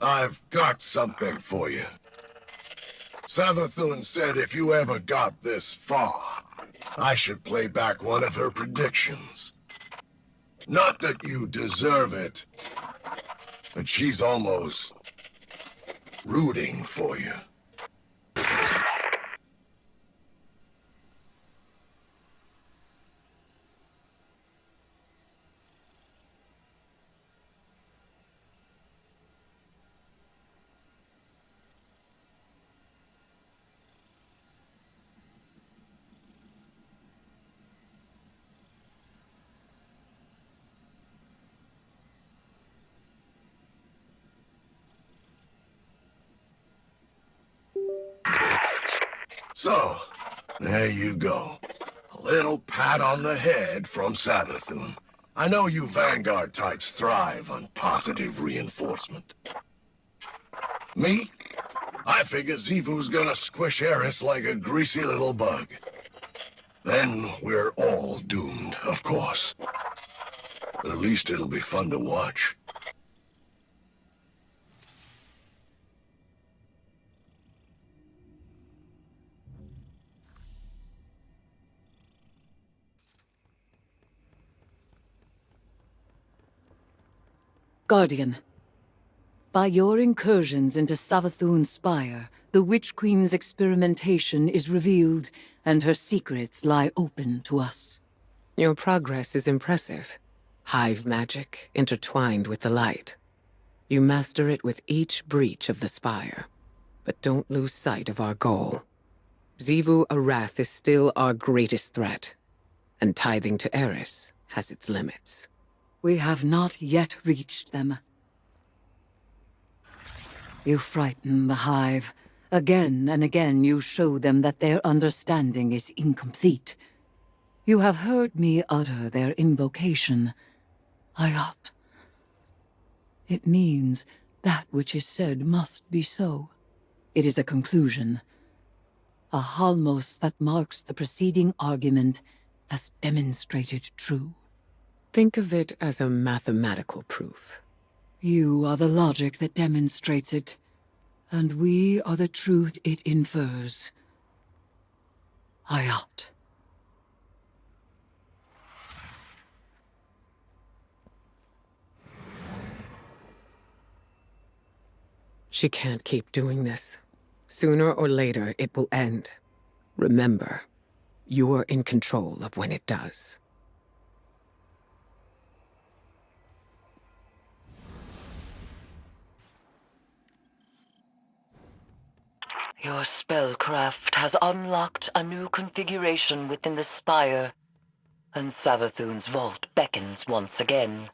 I've got something for you. Savathun said if you ever got this far, I should play back one of her predictions. Not that you deserve it, but she's almost rooting for you. So, there you go. A little pat on the head from Savathun. I know you Vanguard types thrive on positive reinforcement. Me? I figure Xivu's gonna squish Eris like a greasy little bug. Then we're all doomed, of course. But at least it'll be fun to watch. Guardian, by your incursions into Savathun's spire, the Witch Queen's experimentation is revealed, and her secrets lie open to us. Your progress is impressive. Hive magic, intertwined with the light. You master it with each breach of the spire. But don't lose sight of our goal. Xivu Arath is still our greatest threat, and tithing to Eris has its limits. We have not yet reached them. You frighten the Hive. Again and again you show them that their understanding is incomplete. You have heard me utter their invocation, Ayat. It means that which is said must be so. It is a conclusion. A halmos that marks the preceding argument as demonstrated true. Think of it as a mathematical proof. You are the logic that demonstrates it, and we are the truth it infers. Ayat. She can't keep doing this. Sooner or later, it will end. Remember, you're in control of when it does. Your spellcraft has unlocked a new configuration within the spire, and Savathun's vault beckons once again.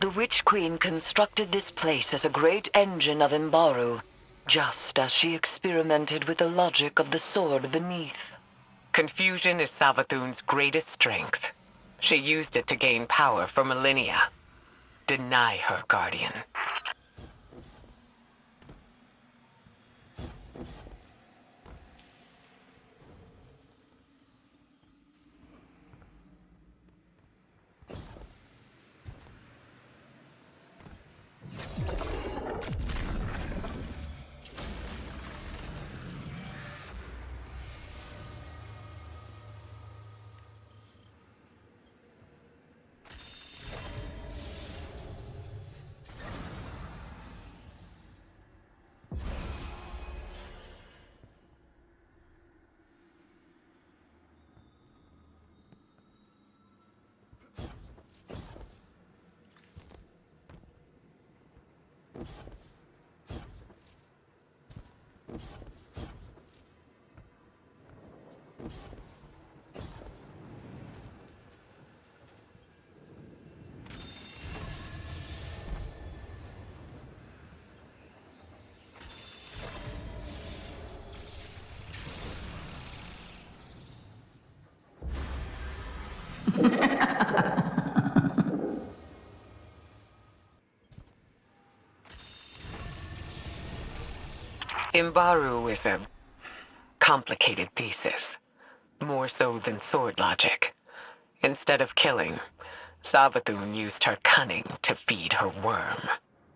The Witch Queen constructed this place as a great engine of Imbaru, just as she experimented with the logic of the sword beneath. Confusion is Savathun's greatest strength. She used it to gain power for millennia. Deny her, Guardian. Imbaru is a complicated thesis, more so than sword logic. Instead of killing, Savathun used her cunning to feed her worm.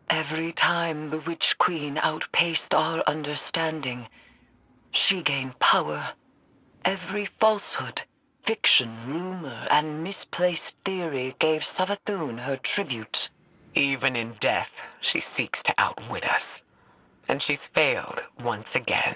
Every time the Witch Queen outpaced our understanding, she gained power. Every falsehood, fiction, rumor, and misplaced theory gave Savathun her tribute. Even in death, she seeks to outwit us. And she's failed once again.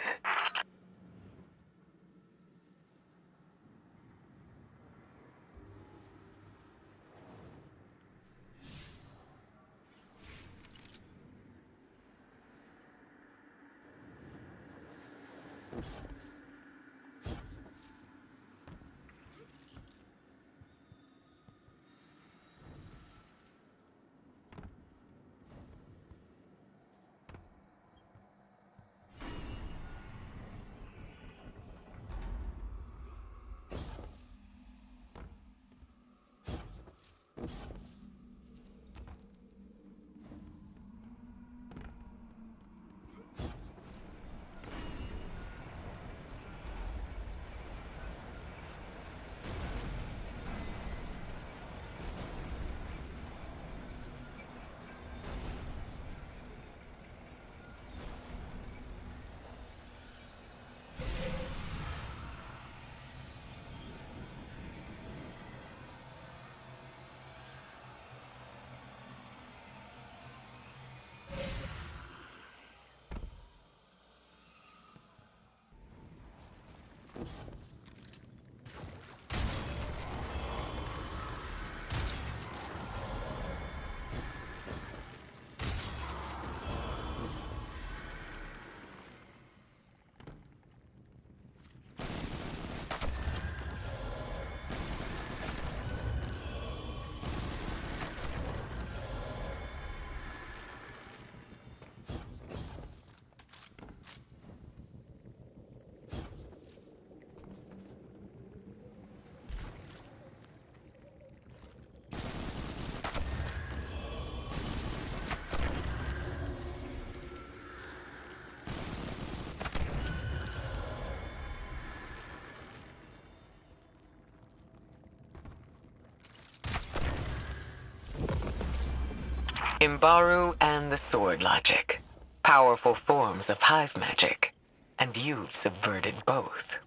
Imbaru and the sword logic. Powerful forms of hive magic. And you've subverted both.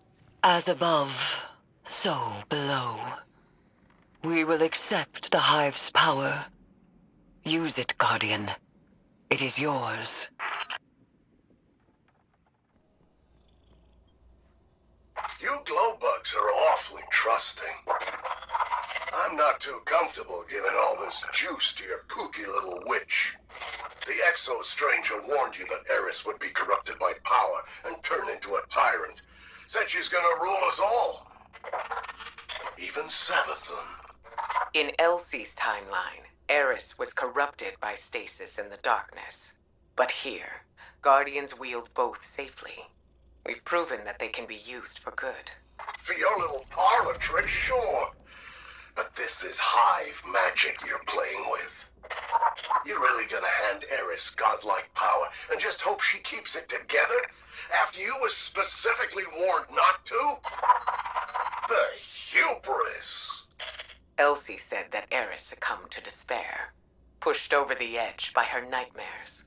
As above, so below. We will accept the Hive's power. Use it, Guardian. It is yours. You glowbugs are awfully trusting. I'm not too comfortable giving all this juice to your kooky little witch. The Exo-Stranger warned you that Eris would be corrupted by power and turn into a tyrant. Said she's gonna rule us all. Even Savathun. In Elsie's timeline, Eris was corrupted by stasis in the darkness. But here, Guardians wield both safely. We've proven that they can be used for good. For your little parlor trick, sure. But this is hive magic you're playing with. You really gonna hand Eris godlike power and just hope she keeps it together? After you was specifically warned not to? The hubris! Elsie said that Eris succumbed to despair, pushed over the edge by her nightmares.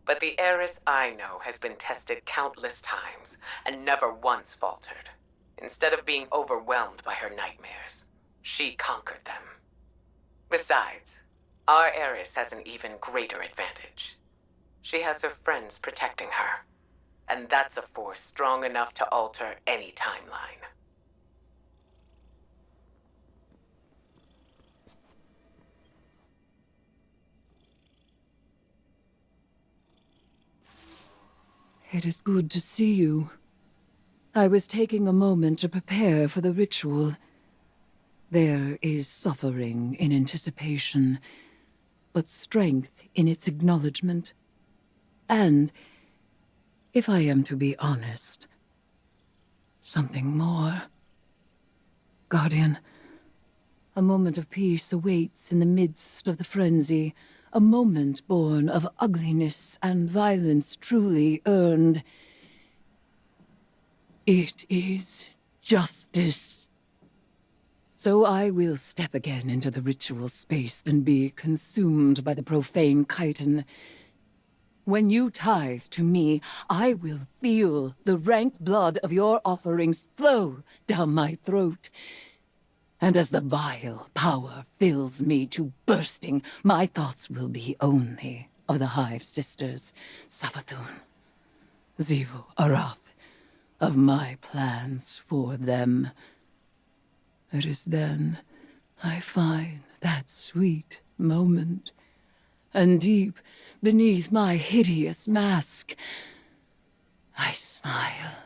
But the Eris I know has been tested countless times and never once faltered. Instead of being overwhelmed by her nightmares, she conquered them. Besides, our Eris has an even greater advantage. She has her friends protecting her, and that's a force strong enough to alter any timeline. It is good to see you. I was taking a moment to prepare for the ritual. There is suffering in anticipation, but strength in its acknowledgement. And, if I am to be honest, something more. Guardian, A moment of peace awaits in the midst of the frenzy. A moment born of ugliness and violence truly earned. It is justice. So I will step again into the ritual space and be consumed by the profane chitin. When you tithe to me, I will feel the rank blood of your offerings flow down my throat. And as the vile power fills me to bursting, my thoughts will be only of the Hive Sisters, Savathun, Zivu, Arath, of my plans for them. It is then I find that sweet moment, and deep beneath my hideous mask, I smile.